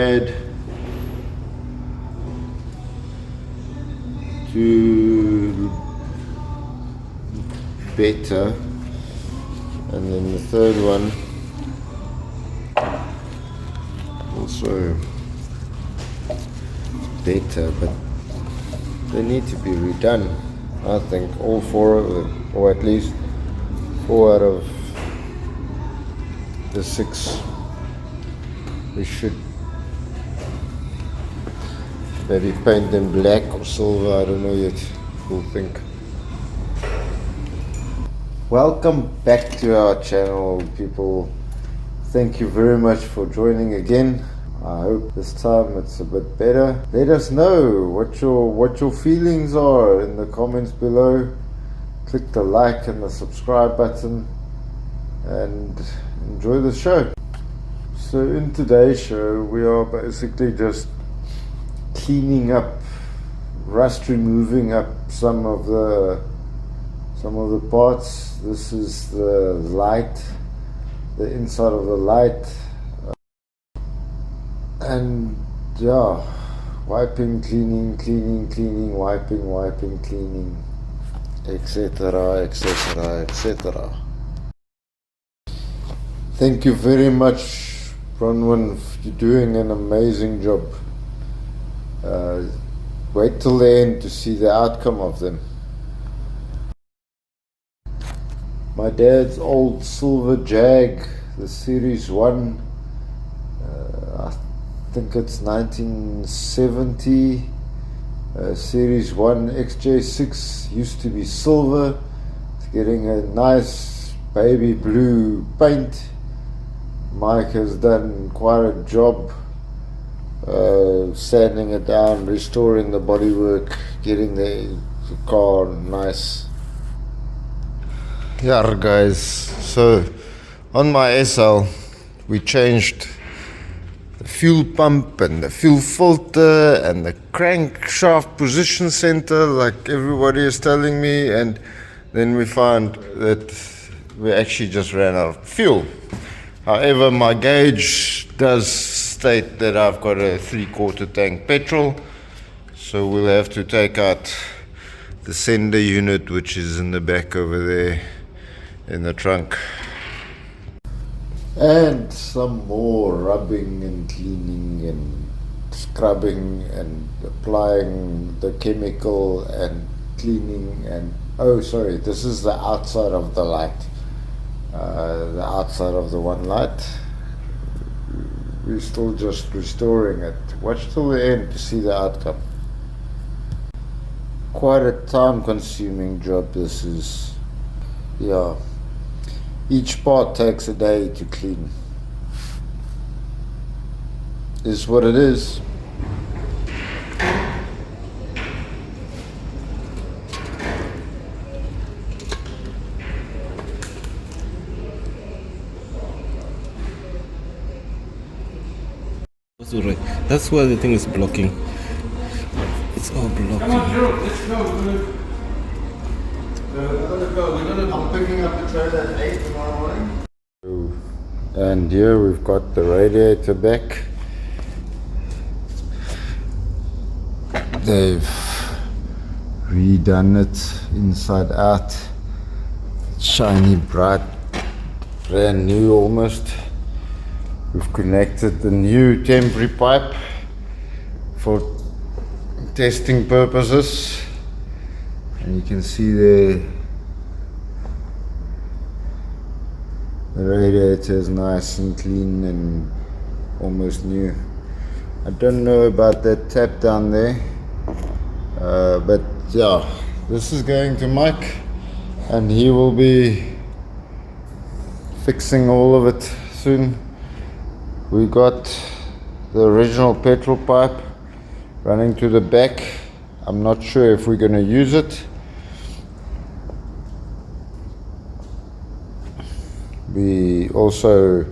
red to better, and then the third one also better, but they need to be redone. I think all four of them, or at least 4 out of the 6, we should maybe paint them black or silver, I don't know yet, we'll think. Welcome back to our channel, people. Thank you very much for joining again. I hope this time it's a bit better. Let us know what your feelings are in the comments below. Click the like and the subscribe button and enjoy the show. So in today's show we are basically just cleaning up, rust removing up some of the parts. This is the light, the inside of the light, and yeah, wiping, cleaning, wiping, cleaning, etc, etc, etc. Thank you very much, Bronwyn, for doing an amazing job. Wait till the end to see the outcome of them. My dad's old silver Jag, the Series 1, I think it's 1970, Series 1 XJ6, used to be silver. It's getting a nice baby blue paint. Mike has done quite a job sanding it down, restoring the bodywork, getting the car nice. Yeah guys, so on my SL we changed the fuel pump and the fuel filter and the crankshaft position center like everybody is telling me, and then we found that we actually just ran out of fuel. However, my gauge does state that I've got a 3/4 tank petrol, so we'll have to take out the sender unit, which is in the back over there in the trunk, and some more rubbing and cleaning and scrubbing and applying the chemical and cleaning. And oh sorry, this is the outside of the light, the outside of the one light. We're still just restoring it. Watch till the end to see the outcome. Quite a time consuming job this is. Yeah, each part takes a day to clean. Is what it is. Right. That's why the thing is blocking. It's all blocking. Come on, Drew, let's go. I'm picking up the trailer at 8 tomorrow morning. And here we've got the radiator back. They've redone it inside out. Shiny, bright, brand new almost. We've connected the new temporary pipe for testing purposes, and you can see the radiator is nice and clean and almost new. I don't know about that tap down there, but yeah, this is going to Mike and he will be fixing all of it soon. We got the original petrol pipe running to the back. I'm not sure if we're going to use it. We also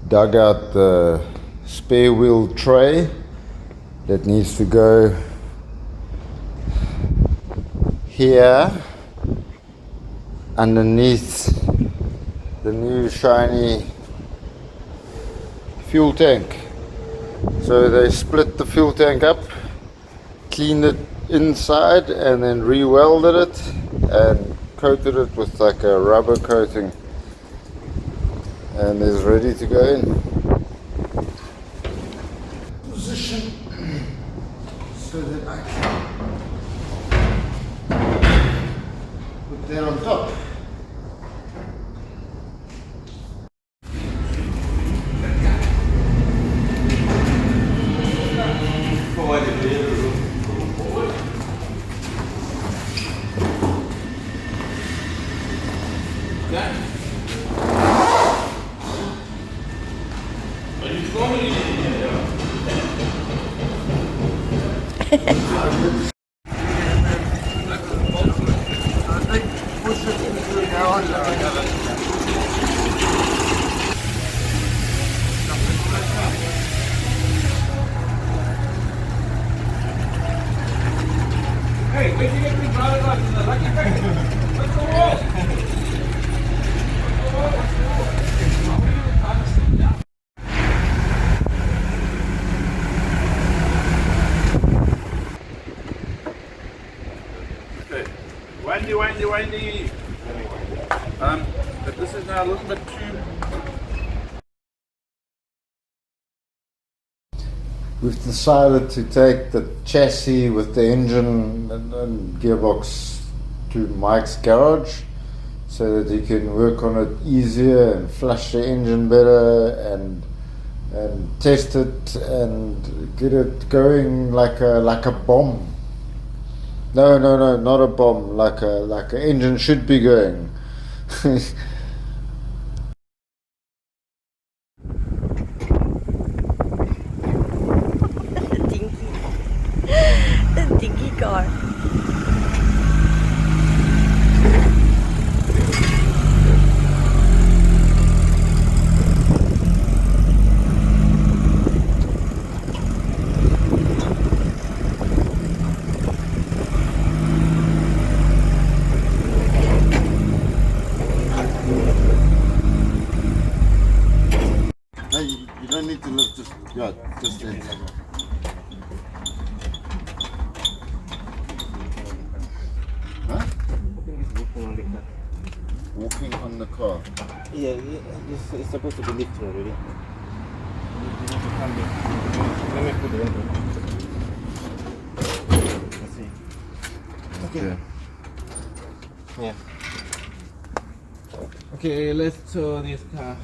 dug out the spare wheel tray that needs to go here underneath the new shiny fuel tank. So they split the fuel tank up, cleaned it inside, and then re-welded it and coated it with like a rubber coating, and is ready to go in. Position so that I can put that on top. Windy. But this is now a little bit too. We've decided to take the chassis with the engine and gearbox to Mike's garage so that he can work on it easier and flush the engine better and test it and get it going like a bomb. No, not a bomb. Like an engine should be going. Dinky car. You don't need to lift just in. Huh? I think it's walking on the car. Walking on the car. Yeah, it's supposed to be lifting already. Let me put it in. Let's see. Okay. Yeah. Okay, let's tow this car.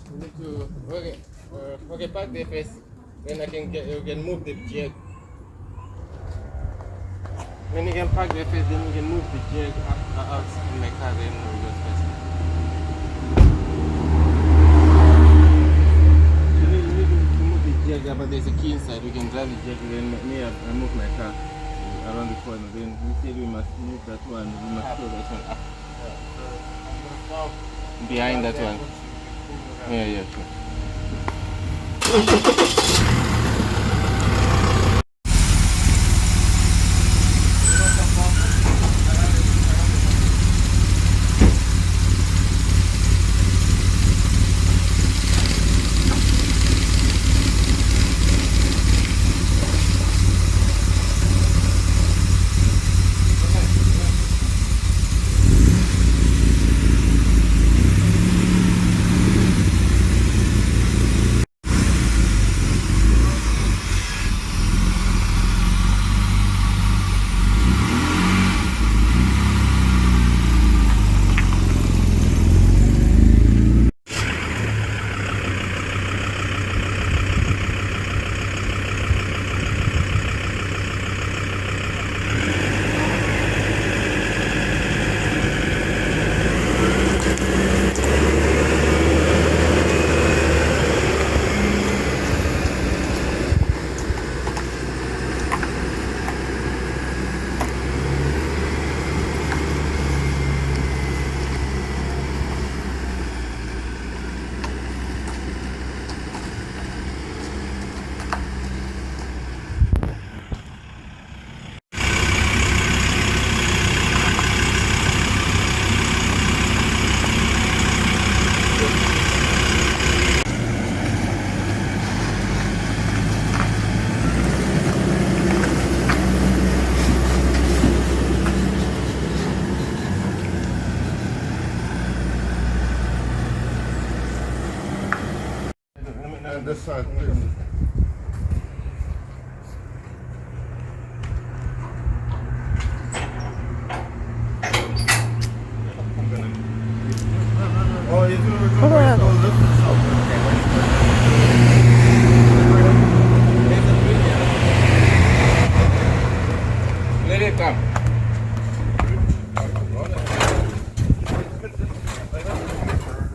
We need to okay, park there first. Then you can move the jack. When you can park there first, then you can move the jack out in my car. Then we go first. You need to move the jack, but there's a key inside. We can drive the jack. Then I move my car around the corner. Then we said we must move that one. We must throw that one up. Behind that one. Yeah, sure. And this side, please. Oh, you do it all Let it come.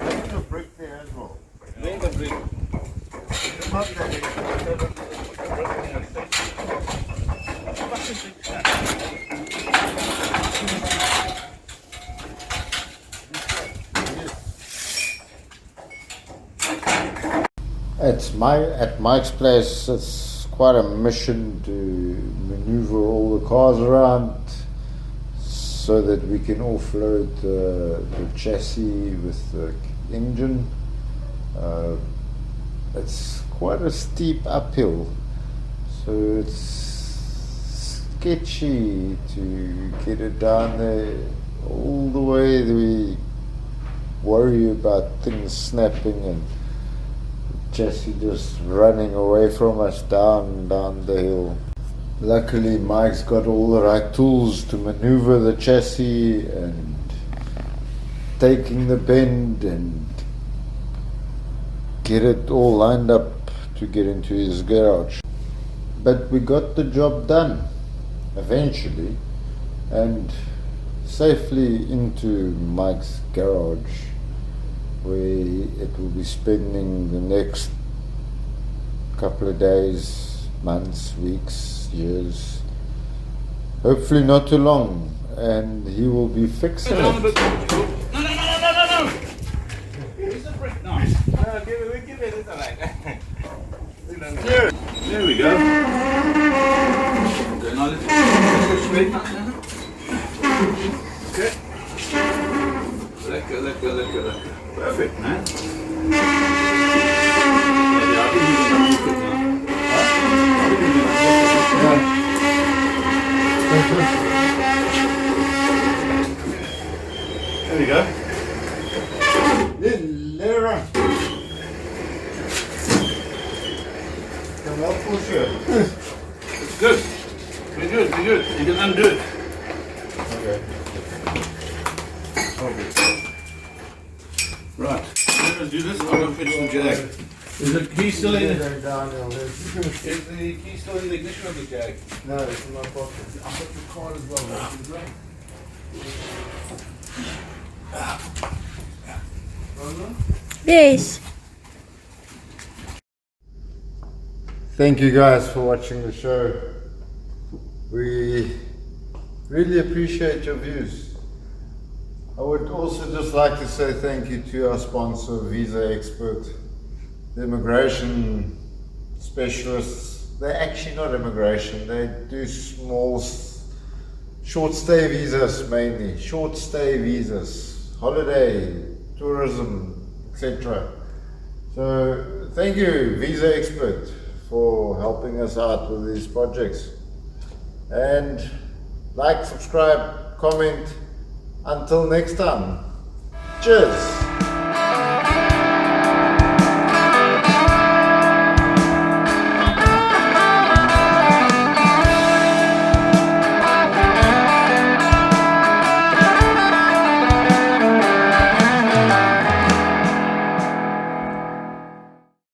There's a brick there as well. Bring the brick. Not that at Mike's place, it's quite a mission to maneuver all the cars around so that we can offload the chassis with the engine. It's quite a steep uphill, so it's sketchy to get it down there all the way. We worry about things snapping and chassis just running away from us down the hill. Luckily Mike's got all the right tools to maneuver the chassis and taking the bend and get it all lined up to get into his garage. But we got the job done eventually and safely into Mike's garage, where it will be spending the next couple of days, months, weeks, years, hopefully not too long, and he will be fixing it. No. Where's the brick? No. Give it, it's alright. There we go. Okay, now let's go straight now. Okay. Lekker. Perfect, man. There we go. Lera. Come up, push it. It's good. Be good. You can undo it. Okay. Right. Let's do this. I'm going to finish the Jag. Is the key still in? Is the key still in the ignition of the Jag? No, it's in my pocket. I've got the card as well. Yes. Thank you guys for watching the show. We really appreciate your views. I would also just like to say thank you to our sponsor, Visa Expert, the immigration specialists. They're actually not immigration, they do small, short stay visas mainly, short stay visas, holiday, tourism, etc. So thank you, Visa Expert, for helping us out with these projects. And like, subscribe, comment. Until next time, cheers.